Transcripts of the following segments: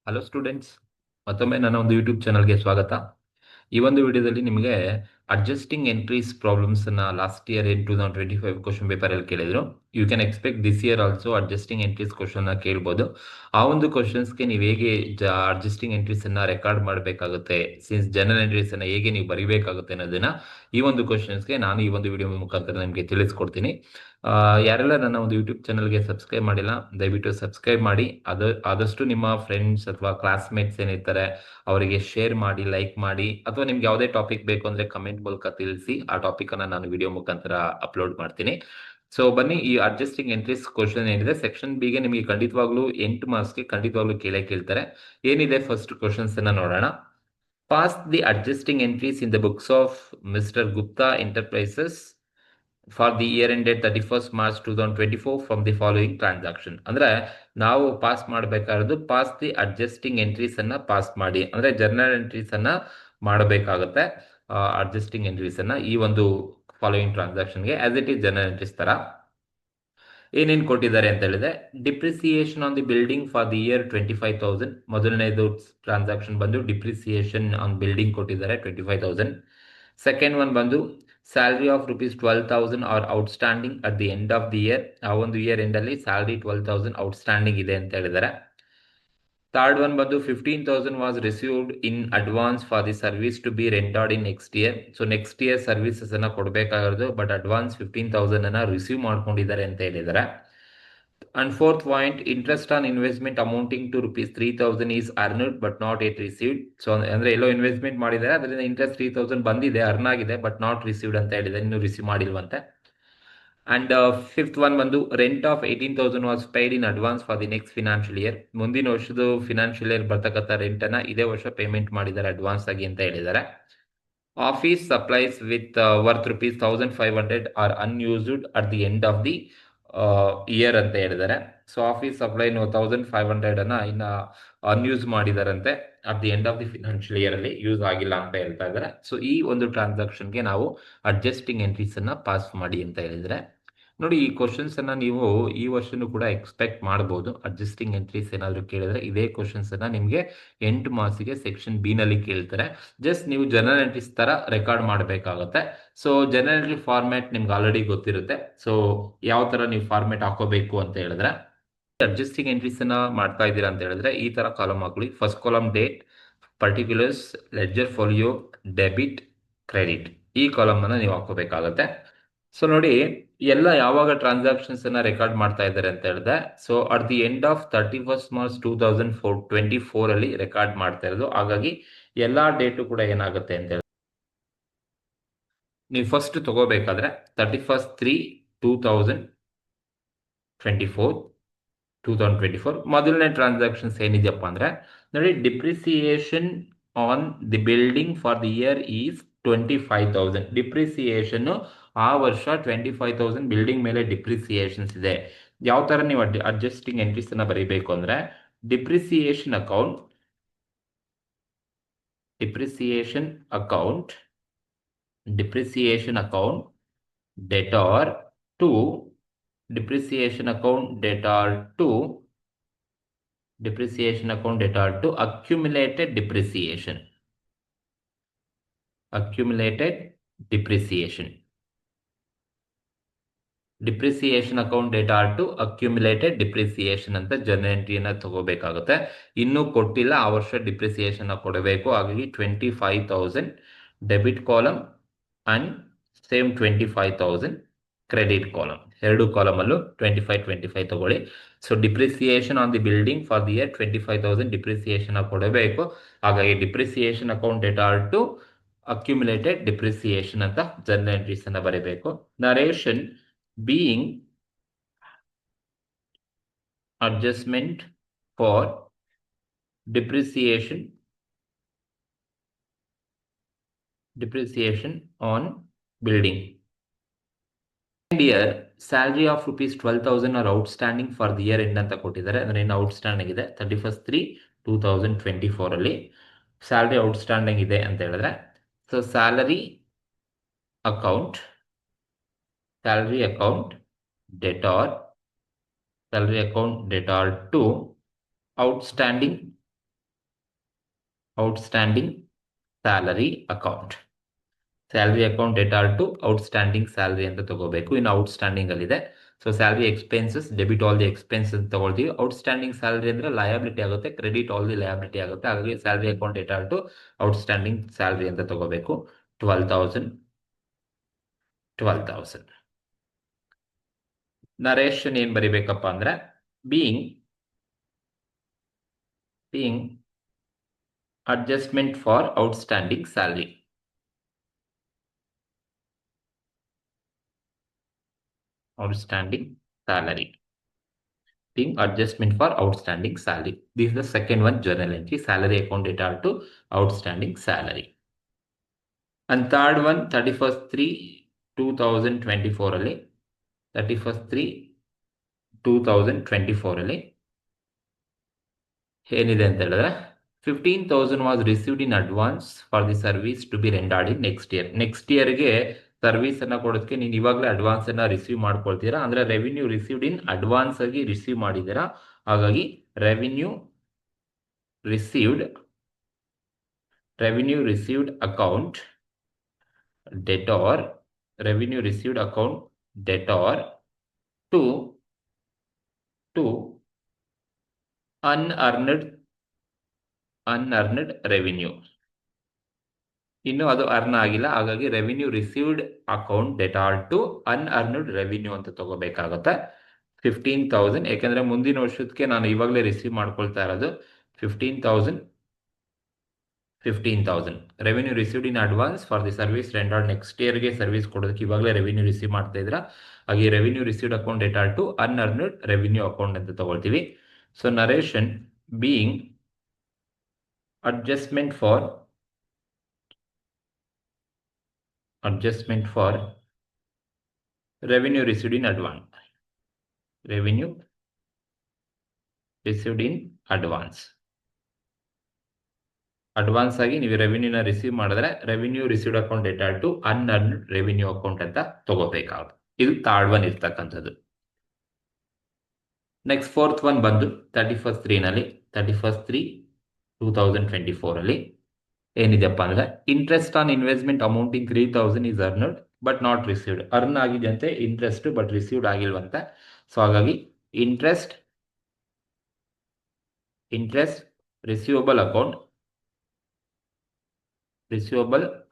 Hello students, ಮತ್ತೊಮ್ಮೆ ನನ್ನ ಒಂದು ಯೂಟ್ಯೂಬ್ ಚಾನಲ್ಗೆ ಸ್ವಾಗತ. ಈ ಒಂದು ವಿಡಿಯೋದಲ್ಲಿ ನಿಮಗೆ ಅಡ್ಜಸ್ಟಿಂಗ್ ಎಂಟ್ರೀಸ್ ಪ್ರಾಬ್ಲಮ್ಸ್ ಅನ್ನ last year in 2025 question paper ಅಲ್ಲಿ ಕೇಳಿದ್ರು. You can expect this year also adjusting entries question ಕೇಳ್ಬೋದು. ಆ ಒಂದು ಕ್ವಶನ್ಸ್ಗೆ ನೀವು ಹೇಗೆ ಅಡ್ಜಸ್ಟಿಂಗ್ ಎಂಟ್ರೀಸ್ ಅನ್ನ ರೆಕಾರ್ಡ್ ಮಾಡಬೇಕಾಗುತ್ತೆ, ಸಿನ್ಸ್ ಜನರಲ್ ಎಂಟ್ರೀಸ್ ಅನ್ನ ಹೇಗೆ ನೀವು ಬರಿಬೇಕಾಗುತ್ತೆ ಅನ್ನೋದನ್ನ ಈ ಒಂದು ಕ್ವಶನ್ಸ್ಗೆ ನಾನು ಈ ಒಂದು ವಿಡಿಯೋ ಮುಖಾಂತರ ನಿಮಗೆ ತಿಳಿಸ್ಕೊಡ್ತೀನಿ. ಯಾರೆಲ್ಲ ನನ್ನ ಒಂದು ಯೂಟ್ಯೂಬ್ ಚಾನಲ್ಗೆ ಸಬ್ಸ್ಕ್ರೈಬ್ ಮಾಡಿಲ್ಲ, ದಯವಿಟ್ಟು ಸಬ್ಸ್ಕ್ರೈಬ್ ಮಾಡಿ. ಆದಷ್ಟು ನಿಮ್ಮ ಫ್ರೆಂಡ್ಸ್ ಅಥವಾ ಕ್ಲಾಸ್ಮೇಟ್ಸ್ ಏನಿರ್ತಾರೆ ಅವರಿಗೆ ಶೇರ್ ಮಾಡಿ, ಲೈಕ್ ಮಾಡಿ, ಅಥವಾ ನಿಮ್ಗೆ ಯಾವುದೇ ಟಾಪಿಕ್ ಬೇಕು ಅಂದ್ರೆ ಕಮೆಂಟ್ ಮೂಲಕ ತಿಳಿಸಿ. ಆ ಟಾಪಿಕ್ ಅನ್ನ ನಾನು ವಿಡಿಯೋ ಮುಖಾಂತರ ಅಪ್ಲೋಡ್ ಮಾಡ್ತೀನಿ. ಸೊ ಬನ್ನಿ, ಈ ಅಡ್ಜಸ್ಟಿಂಗ್ ಎಂಟ್ರೀಸ್ ಕ್ವಶನ್ ಏನಿದೆ ಸೆಕ್ಷನ್ ಬಿ ಗೆ ನಿಮಗೆ ಖಂಡಿತವಾಗ್ಲೂ 8 ಮಾರ್ಕ್ಸ್ಗೆ ಖಂಡಿತವಾಗ್ಲೂ ಕೇಳ್ತಾರೆ. ಏನಿದೆ ಫಸ್ಟ್ ಕ್ವಶನ್ಸ್ ಅನ್ನ ನೋಡೋಣ. Pass the adjusting entries in the books of mister Gupta enterprises for the year ended 31st March 2024 from the following transaction. ಅಂದ್ರೆ ನಾವು ಪಾಸ್ ಮಾಡಬೇಕಾದ್ದು ಪಾಸ್ ದಿ ಅಡ್ಜಸ್ಟಿಂಗ್ ಎಂಟ್ರೀಸ್ ಅನ್ನ ಪಾಸ್ ಮಾಡಿ, ಅಂದ್ರೆ ಜರ್ನಲ್ ಎಂಟ್ರೀಸ್ ಅನ್ನ ಮಾಡಬೇಕಾಗುತ್ತೆ. ಅಡ್ಜಸ್ಟಿಂಗ್ ಎಂಟ್ರೀಸ್ ಅನ್ನ ಈ ಒಂದು ಫಾಲೋಯಿಂಗ್ ಟ್ರಾನ್ಸಾಕ್ಷನ್ಗೆ as it is journal entries ತರ ಏನೇನು ಕೊಟ್ಟಿದ್ದಾರೆ ಅಂತ ಹೇಳಿದ್ರೆ, depreciation on the building for the year 25,000. ಮೊದಲನೇದು ಟ್ರಾನ್ಸಾಕ್ಷನ್ ಬಂದು ಡಿಪ್ರಿಸಿಯೇಷನ್ ಆನ್ ಬಿಲ್ಡಿಂಗ್ ಕೊಟ್ಟಿದ್ದಾರೆ 25,000. ಸೆಕೆಂಡ್ ಒನ್ ಬಂದು salary of ₹12,000 are outstanding at the end of the year. ಆ ಒಂದು ಇಯರ್ ಎಂಡ್ ಅಲ್ಲಿ ಸ್ಯಾಲ್ರಿ 12,000 ಔಟ್ಸ್ಟ್ಯಾಂಡಿಂಗ್ ಇದೆ ಅಂತ ಹೇಳಿದ್ದಾರೆ. ಥರ್ಡ್ ಒನ್ ಬಂದು 15,000 was received in advance for the service to be rendered in next year. So next year services ಅನ್ನ ಕೊಡಬೇಕಾಗಿರೋದು, but advance 15,000 ಅನ್ನ receive ಮಾಡ್ಕೊಂಡಿದ್ದಾರೆ ಅಂತ ಹೇಳಿದ್ದಾರೆ. And fourth point, interest on investment amounting to ₹3,000 is earned but not yet received. So ಅಂದ್ರೆ ಎಲ್ಲೋ investment ಮಾಡಿದ್ದಾರೆ, ಅದರಿಂದ interest 3,000 ಬಂದಿದೆ, ಅರ್ನ್ ಆಗಿದೆ, ಬಟ್ ನಾಟ್ ರಿಸೀವ್ಡ್ ಅಂತ ಹೇಳಿದೆ, ಇನ್ನು ರಿಸೀವ್ ಮಾಡಿಲ್ವಂತೆ. ಅಂಡ್ ಫಿಫ್ತ್ ಒನ್ ಬಂದು rent of 18,000 was paid in advance for the next financial year. ಮುಂದಿನ ವರ್ಷದ ಫಿನಾನ್ಷಿಯಲ್ ಇಯರ್ ಬರ್ತಕ್ಕಂಥ ರೆಂಟ್ ಅನ್ನ ಇದೇ ವರ್ಷ ಪೇಮೆಂಟ್ ಮಾಡಿದ್ದಾರೆ ಅಡ್ವಾನ್ಸ್ ಆಗಿ ಅಂತ ಹೇಳಿದ್ದಾರೆ. Office supplies with worth ₹1,500 are unused at the end of the year ಅಂತ ಹೇಳಿದ್ದಾರೆ. ಸೊ ಆಫೀಸ್ ಸಪ್ಲೈ 1,500 ಅನ್ನ ಇನ್ನ ಅನ್ಯೂಸ್ ಮಾಡಿದಾರಂತೆ, at the end of the financial year ಅಲ್ಲಿ ಯೂಸ್ ಆಗಿಲ್ಲ ಅಂತ ಹೇಳ್ತಾ ಇದ್ದಾರೆ. ಸೊ ಈ ಒಂದು ಟ್ರಾನ್ಸಾಕ್ಷನ್ಗೆ ನಾವು ಅಡ್ಜಸ್ಟಿಂಗ್ ಎಂಟ್ರೀಸ್ ಅನ್ನ ಪಾಸ್ ಮಾಡಿ ಅಂತ ಹೇಳಿದ್ರೆ, ನೋಡಿ ಈ ಕ್ವಶನ್ಸ್ ಅನ್ನ ನೀವು ಈ ವರ್ಷನೂ ಕೂಡ ಎಕ್ಸ್ಪೆಕ್ಟ್ ಮಾಡಬಹುದು. ಅಡ್ಜಸ್ಟಿಂಗ್ ಎಂಟ್ರೀಸ್ ಏನಾದ್ರು ಕೇಳಿದ್ರೆ ಇದೇ ಕ್ವಶನ್ಸ್ ಅನ್ನ ನಿಮ್ಗೆ 8 ಮಾರ್ಕ್ಸ್ಗೆ ಸೆಕ್ಷನ್ ಬಿ ನಲ್ಲಿ ಕೇಳ್ತಾರೆ. ಜಸ್ಟ್ ನೀವು ಜನರಲ್ ಎಂಟ್ರೀಸ್ ತರ ರೆಕಾರ್ಡ್ ಮಾಡಬೇಕಾಗುತ್ತೆ. ಸೊ ಜನರಲ್ ಎಂಟ್ರಿ ಫಾರ್ಮ್ಯಾಟ್ ನಿಮ್ಗೆ ಆಲ್ರೆಡಿ ಗೊತ್ತಿರುತ್ತೆ. ಸೊ ಯಾವ ತರ ನೀವು ಫಾರ್ಮ್ಯಾಟ್ ಹಾಕೋಬೇಕು ಅಂತ ಹೇಳಿದ್ರೆ, ಅಡ್ಜಸ್ಟಿಂಗ್ ಎಂಟ್ರೀಸ್ ಅನ್ನ ಮಾಡ್ತಾ ಇದ್ದೀರಾ ಅಂತ ಹೇಳಿದ್ರೆ ಈ ತರ ಕಾಲಮ್ ಹಾಕೊಳ್ಳಿ. First column date, particulars, ledger folio, debit, credit, ಈ ಕಾಲಮ್ ಅನ್ನ ನೀವು ಹಾಕೋಬೇಕಾಗುತ್ತೆ. ಸೊ ನೋಡಿ, ಎಲ್ಲ ಯಾವಾಗ ಟ್ರಾನ್ಸಾಕ್ಷನ್ಸ್ ಅನ್ನ ರೆಕಾರ್ಡ್ ಮಾಡ್ತಾ ಇದ್ದಾರೆ ಅಂತ ಹೇಳಿದ್ರೆ, so at the end of 31st March 2024 ಅಲ್ಲಿ ರೆಕಾರ್ಡ್ ಮಾಡ್ತಾ ಇರೋದು. ಹಾಗಾಗಿ ಎಲ್ಲಾ ಡೇಟು ಕೂಡ ಏನಾಗುತ್ತೆ ಅಂತ ಹೇಳಿದ್ರೆ, ನೀವು ಫಸ್ಟ್ ತಗೋಬೇಕಾದ್ರೆ 31/3/2024 ಮೊದಲನೇ ಟ್ರಾನ್ಸಾಕ್ಷನ್ಸ್ ಏನಿದೆಯಪ್ಪ ಅಂದ್ರೆ, ನೋಡಿ depreciation on the building for the year is 25,000. Depreciation ಆ ವರ್ಷ 25,000 ಬಿಲ್ಡಿಂಗ್ ಮೇಲೆ ಡಿಪ್ರಿಸಿಯೇಷನ್ಸ್ ಇದೆ. ಯಾವ ತರ ನೀವು ಅಡ್ಜಸ್ಟಿಂಗ್ ಎಂಟ್ರೀಸ್ ಅನ್ನ ಬರೀಬೇಕು ಅಂದ್ರೆ, depreciation account debtor to depreciation account debtor to accumulated depreciation depreciation account debtor to accumulated depreciation ಅಂತ ಜರ್ನಲ್ ಎಂಟ್ರಿಯನ್ನ ತಗೋಬೇಕಾಗುತ್ತೆ. ಇನ್ನೂ ಕೊಟ್ಟಿಲ್ಲ, ಆ ವರ್ಷ ಡಿಪ್ರಿಸಿಯೇಷನ್ ಕೊಡಬೇಕು. ಹಾಗಾಗಿ 25,000 debit column and same 25,000 credit column. ಎರಡು ಕಾಲಮ್ ಅಲ್ಲೂ 25 ತಗೊಳ್ಳಿ. So depreciation on the building for the year 25,000 depreciation ಕೊಡಬೇಕು. ಹಾಗಾಗಿ depreciation account debtor to accumulated depreciation ಅಂತ ಜರ್ನಲ್ ಎಂಟ್ರೀಸ್ ಅನ್ನ ಬರೀಬೇಕು. Narration being adjustment for depreciation on building. And year salary of ₹12,000 are outstanding for the year end ಅಂತ ಕೊಟ್ಟಿದ್ದಾರೆ. ಅಂದ್ರೆ ಇನ್ನು outstanding ಇದೆ 31/3/2024 ಅಲ್ಲಿ ಸ್ಯಾಲರಿ ಔಟ್ಸ್ಟ್ಯಾಂಡಿಂಗ್ ಇದೆ ಅಂತ ಹೇಳಿದ್ರೆ, so salary account debtor to outstanding outstanding salary account. Salary account debtor to outstanding salary ಅಂತ ತಗೋಬೇಕು. ಇನ್ನು ಔಟ್ಸ್ಟ್ಯಾಂಡಿಂಗ್ ಅಲ್ಲಿದೆ. So salary expenses, debit all the expense ಅಂತ ತಗೊಳ್ತೀವಿ. ಔಟ್ಸ್ಟ್ಯಾಂಡಿಂಗ್ ಸ್ಯಾಲರಿ ಅಂದ್ರೆ ಲಯಬಿಲಿಟಿ ಆಗುತ್ತೆ, ಕ್ರೆಡಿಟ್ ಆಲ್ ದಿ ಲಯಬಿಲಿಟಿ ಆಗುತ್ತೆ. ಹಾಗಾಗಿ salary account debtor to outstanding salary ಅಂತ ತಗೋಬೇಕು. 12,000. ನರೇಶನ್ ಏನ್ ಬರಿಬೇಕಪ್ಪ ಅಂದ್ರೆ being adjustment for outstanding salary. Outstanding salary. Being adjustment for outstanding salary. This is the second one, journal entry. Salary account data to outstanding salary. And third one, 31st/3/2024 ಅಲ್ಲಿ 31st/3/2024 ಅಲ್ಲಿ ಏನಿದೆ ಅಂತ ಹೇಳಿದ್ರೆ 15,000 was received in advance for the service to be rendered in next year. Next ಇಯರ್ಗೆ service ಅನ್ನ ಕೊಡೋದಕ್ಕೆ ನೀನು ಇವಾಗಲೇ ಅಡ್ವಾನ್ಸ್ ಅನ್ನ ರಿಸೀವ್ ಮಾಡ್ಕೊಳ್ತೀರಾ. ಅಂದ್ರೆ ರೆವಿನ್ಯೂ ರಿಸೀವ್ಡ್ ಇನ್ ಅಡ್ವಾನ್ಸ್ ಆಗಿ ರಿಸೀವ್ ಮಾಡಿದ್ದೀರಾ. ಹಾಗಾಗಿ revenue received account debtor to unearned revenue. ಇನ್ನು ಅದು ಅರ್ನ್ ಆಗಿಲ್ಲ. ಹಾಗಾಗಿ revenue received account debtor to unearned revenue ಅಂತ ತಗೋಬೇಕಾಗುತ್ತೆ. 15,000, ಯಾಕಂದ್ರೆ ಮುಂದಿನ ವರ್ಷಕ್ಕೆ ನಾನು ಇವಾಗಲೇ ರಿಸೀವ್ ಮಾಡ್ಕೊಳ್ತಾ ಇರೋದು 15,000 revenue received in advance for the service rendered. Next ಇಯರ್ಗೆ ಸರ್ವಿಸ್ ಕೊಡೋದಕ್ಕೆ ಇವಾಗಲೇ ರೆವಿನ್ಯೂ ರಿಸೀವ್ ಮಾಡ್ತಾ ಇದ್ರ. ಹಾಗೆ revenue received account debtor to unearned revenue account ಅಂತ ತಗೊಳ್ತೀವಿ. So narration being adjustment for revenue received in advance. Advance ಆಗಿ ನೀವು ರೆವಿನ್ಯೂನ ರಿಸೀವ್ ಮಾಡಿದ್ರೆ revenue received account debtor to unearned revenue account ಅಂತ ತಗೋಬೇಕಾಗುತ್ತೆ. ಇದು ಥರ್ಡ್ ಒನ್ ಇರ್ತಕ್ಕಂಥದ್ದು. ನೆಕ್ಸ್ಟ್ ಫೋರ್ತ್ ಒನ್ ಬಂದು 31st/3/2024 ಅಲ್ಲಿ ಏನಿದೆಪ್ಪ ಅಂದ್ರೆ interest on investment amounting 3,000 is earned but not received. Earn ಆಗಿದೆಯಂತೆ ಇಂಟ್ರೆಸ್ಟ್, ಬಟ್ ರಿಸೀವ್ಡ್ ಆಗಿಲ್ವಂತೆ. ಸೊ ಹಾಗಾಗಿ interest receivable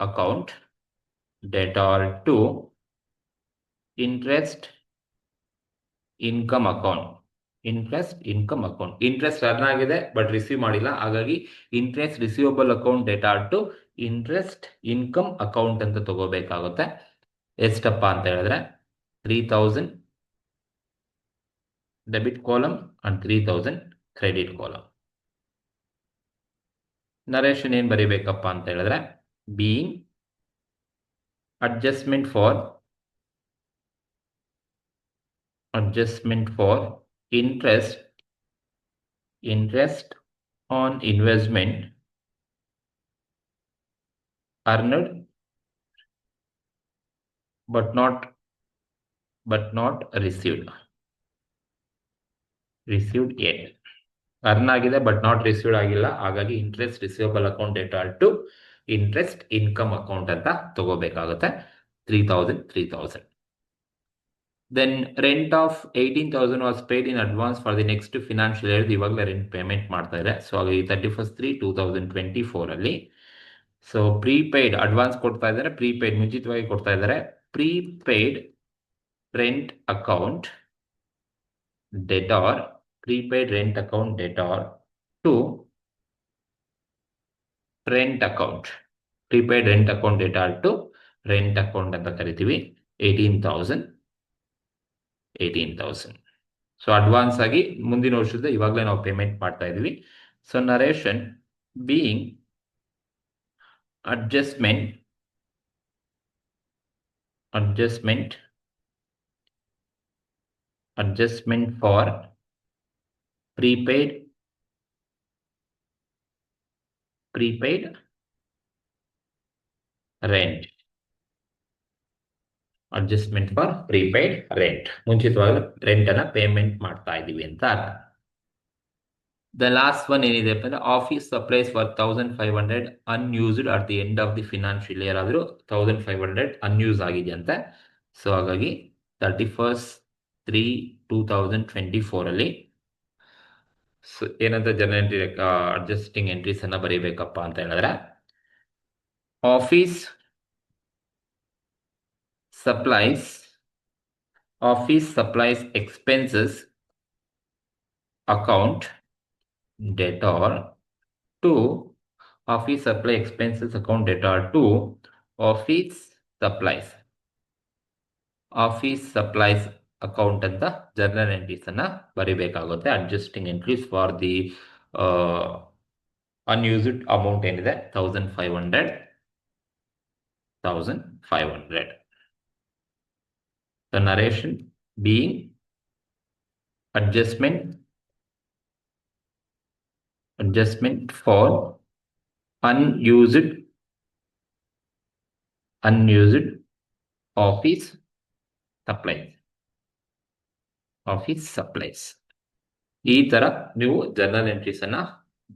account debtor to interest income account. Interest earn ಆಗಿದೆ ಬಟ್ ರಿಸೀವ್ ಮಾಡಿಲ್ಲ. ಹಾಗಾಗಿ interest receivable account debtor to interest income account ಅಂತ ತಗೋಬೇಕಾಗುತ್ತೆ. ಎಷ್ಟಪ್ಪ ಅಂತ ಹೇಳಿದ್ರೆ 3,000 debit column and 3,000 credit column. Narration ಏನ್ ಬರೀಬೇಕಪ್ಪ ಅಂತ ಹೇಳಿದ್ರೆ being adjustment for interest on investment earned but not received yet. Earn ಆಗಿದೆ ಬಟ್ ನಾಟ್ ರಿಸೀವ್ಡ್ ಆಗಿಲ್ಲ. ಹಾಗಾಗಿ interest receivable account debtor to interest income account ಅಂತ ತಗೋಬೇಕಾಗುತ್ತೆ. 3,000. Then rent of 18,000 was paid in advance for the next financial year. ಇವಾಗಲೇ rent payment ಮಾಡ್ತಾ ಇದೆ. So ಹಾಗಾಗಿ 31st/3/2024 ಅಲ್ಲಿ ಸೊ ಪ್ರೀಪೇಯ್ಡ್ ಅಡ್ವಾನ್ಸ್ ಕೊಡ್ತಾ ಇದ್ದಾರೆ, ಪ್ರೀಪೇಯ್ಡ್ ಮುಂಚಿತವಾಗಿ ಕೊಡ್ತಾ ಇದ್ದಾರೆ. Prepaid rent account debtor to rent account. Prepaid rent account debtor to rent account ಅಂತ ಕರಿತೀವಿ. 18,000. ಸೊ ಅಡ್ವಾನ್ಸ್ ಆಗಿ ಮುಂದಿನ ವರ್ಷದ ಇವಾಗಲೇ ನಾವು ಪೇಮೆಂಟ್ ಮಾಡ್ತಾ ಇದೀವಿ. So narration being adjustment for prepaid rent. Adjustment for prepaid rent, ಮುಂಚಿತವಾಗಿ ರೆಂಟ್ ಅನ್ನ ಪೇಮೆಂಟ್ ಮಾಡ್ತಾ ಇದೀವಿ ಅಂತ ಅರ್ಥ. ದ ಲಾಸ್ಟ್ ಒನ್ ಏನಿದೆ ಅಂದರೆ office supplies for 1500 unused at the end of the financial year ಆದರೂ 1500 ಅನ್ಯೂಸ್ ಆಗಿದೆಯಂತೆ. ಸೊ ಹಾಗಾಗಿ 31/3/2024 ಸೊ ಏನಂತ ಜನರಲ್ ಎಂಟ್ರಿ ಅಡ್ಜಸ್ಟಿಂಗ್ ಎಂಟ್ರೀಸ್ ಅನ್ನ ಬರೀಬೇಕಪ್ಪ ಅಂತ ಹೇಳಿದ್ರೆ, office supplies expenses account debtor to office supply expenses account debtor to office supplies account ಅಂತ journal entries ಅನ್ನ ಬರಿಬೇಕಾಗುತ್ತೆ. Adjusting entries for the unused amount ಏನಿದೆ 1500. The narration being adjustment for unused office supplies. ಈ ತರ ನೀವು journal entries ಅನ್ನ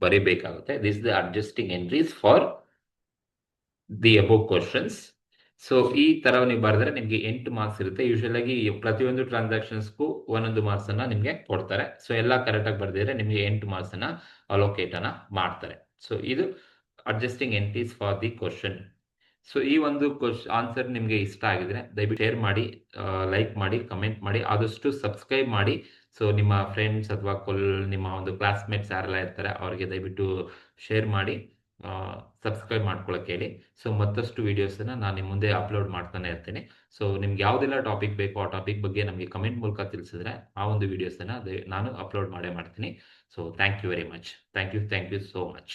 ಬರಿಬೇಕಾಗುತ್ತೆ. This the adjusting entries for the above questions. So ಈ ತರ ನೀವು ಬರೆದ್ರೆ ನಿಮ್ಗೆ 8 ಮಾರ್ಕ್ಸ್ ಇರುತ್ತೆ. ಯೂಶುವಲ್ ಆಗಿ ಪ್ರತಿಯೊಂದು ಟ್ರಾನ್ಸಾಕ್ಷನ್ಸ್ಗೂ 1 ಮಾರ್ಕ್ಸ್ ಅನ್ನ ನಿಮ್ಗೆ ಕೊಡ್ತಾರೆ. ಸೊ ಎಲ್ಲ ಕರೆಕ್ಟ್ ಆಗಿ ಬರ್ದಿದ್ರೆ ನಿಮ್ಗೆ 8 ಮಾರ್ಕ್ಸ್ ಅನ್ನ ಅಲೋಕೇಟ್ ಅನ್ನ ಮಾಡ್ತಾರೆ. ಸೊ ಇದು adjusting entries for the question. So ಈ ಒಂದು ಆನ್ಸರ್ ನಿಮಗೆ ಇಷ್ಟ ಆಗಿದ್ರೆ ದಯವಿಟ್ಟು ಶೇರ್ ಮಾಡಿ, ಲೈಕ್ ಮಾಡಿ, ಕಮೆಂಟ್ ಮಾಡಿ, ಆದಷ್ಟು ಸಬ್ಸ್ಕ್ರೈಬ್ ಮಾಡಿ. ಸೊ ನಿಮ್ಮ ಫ್ರೆಂಡ್ಸ್ ಅಥವಾ ನಿಮ್ಮ ಒಂದು ಕ್ಲಾಸ್ಮೇಟ್ಸ್ ಯಾರೆಲ್ಲ ಇರ್ತಾರೆ ಅವರಿಗೆ ದಯವಿಟ್ಟು ಶೇರ್ ಮಾಡಿ, ಸಬ್ಸ್ಕ್ರೈಬ್ ಮಾಡ್ಕೊಳಕ್ಕೆ ಹೇಳಿ. ಸೊ ಮತ್ತಷ್ಟು ವಿಡಿಯೋಸನ್ನು ನಾನು ನಿಮ್ಮ ಮುಂದೆ ಅಪ್ಲೋಡ್ ಮಾಡ್ತಾನೆ ಇರ್ತೀನಿ. ಸೊ ನಿಮ್ಗೆ ಯಾವುದೆಲ್ಲ ಟಾಪಿಕ್ ಬೇಕೋ ಆ ಟಾಪಿಕ್ ಬಗ್ಗೆ ನಮಗೆ ಕಮೆಂಟ್ ಮೂಲಕ ತಿಳಿಸಿದ್ರೆ ಆ ಒಂದು ವಿಡಿಯೋಸನ್ನು ನಾನು ಅಪ್ಲೋಡ್ ಮಾಡೇ ಮಾಡ್ತೀನಿ. So thank you very much. Thank you so much.